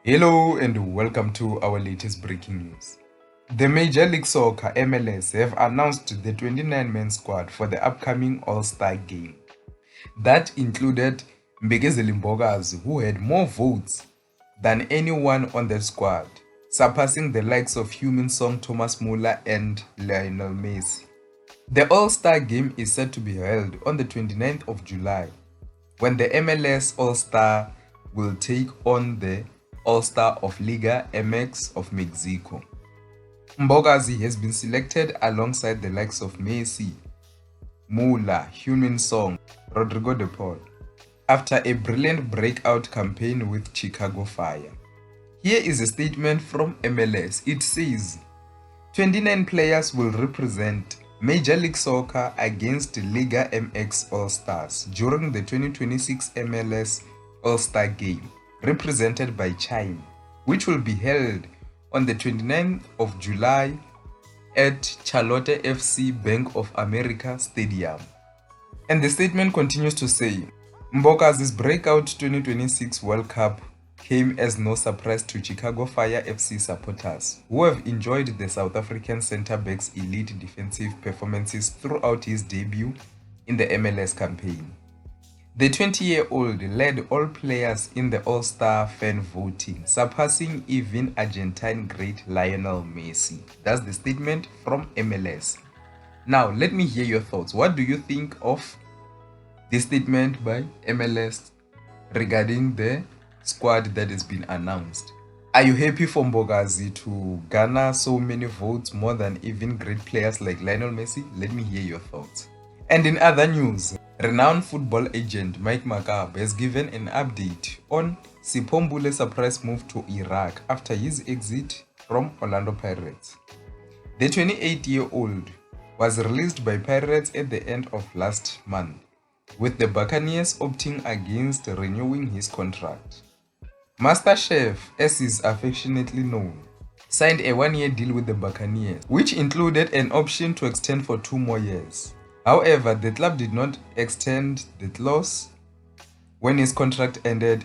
Hello and welcome to our latest breaking news. The Major League Soccer MLS have announced the 29-man squad for the upcoming All-Star game. That included Mbekezeli Mbokazi, who had more votes than anyone on that squad, surpassing the likes of Heung-min Son, Thomas Muller and Lionel Messi. The All-Star game is set to be held on the 29th of July, when the MLS All-Star will take on the All-Star of Liga MX of Mexico. Mbokazi has been selected alongside the likes of Messi, Muller, Heung-min Son, Rodrigo de Paul, after a brilliant breakout campaign with Chicago Fire. Here is a statement from MLS. It says, 29 players will represent Major League Soccer against Liga MX All-Stars during the 2026 MLS All-Star Game, represented by Chime, which will be held on the 29th of July at Charlotte FC Bank of America Stadium. And the statement continues to say, Mbokazi's breakout 2026 World Cup came as no surprise to Chicago Fire FC supporters, who have enjoyed the South African centre-back's elite defensive performances throughout his debut in the MLS campaign. The 20-year-old led all players in the All-Star fan voting, surpassing even Argentine great Lionel Messi. That's the statement from MLS. Now, let me hear your thoughts. What do you think of this statement by MLS regarding the squad that has been announced? Are you happy for Mbokazi to garner so many votes, more than even great players like Lionel Messi? Let me hear your thoughts. And in other news, renowned football agent Mike Makabe has given an update on Sipho Mbule's surprise move to Iraq after his exit from Orlando Pirates. The 28-year-old was released by Pirates at the end of last month, with the Buccaneers opting against renewing his contract. Master Chef, as is affectionately known, signed a one-year deal with the Buccaneers, which included an option to extend for 2 more years. However, the club did not extend the clause when his contract ended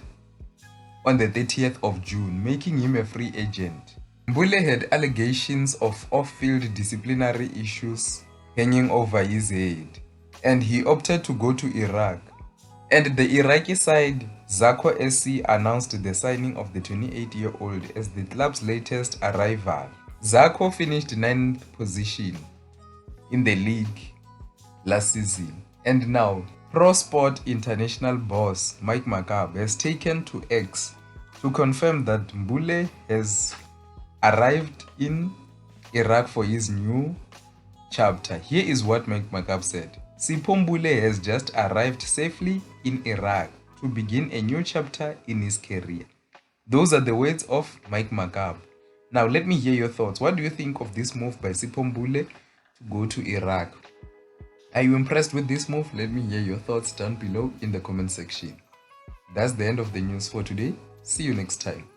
on the 30th of June, making him a free agent. Mbule had allegations of off-field disciplinary issues hanging over his head, and he opted to go to Iraq. And the Iraqi side, Zako SC, announced the signing of the 28-year-old as the club's latest arrival. Zako finished 9th position in the league last season, and now Pro Sport International boss Mike Makabe has taken to X to confirm that Mbule has arrived in Iraq for his new chapter. Here is what Mike Makabe said. Sipho Mbule has just arrived safely in Iraq to begin a new chapter in his career. Those are the words of Mike Makabe. Now let me hear your thoughts. What do you think of this move by Sipho Mbule to go to Iraq? Are you impressed with this move? Let me hear your thoughts down below in the comment section. That's the end of the news for today. See you next time.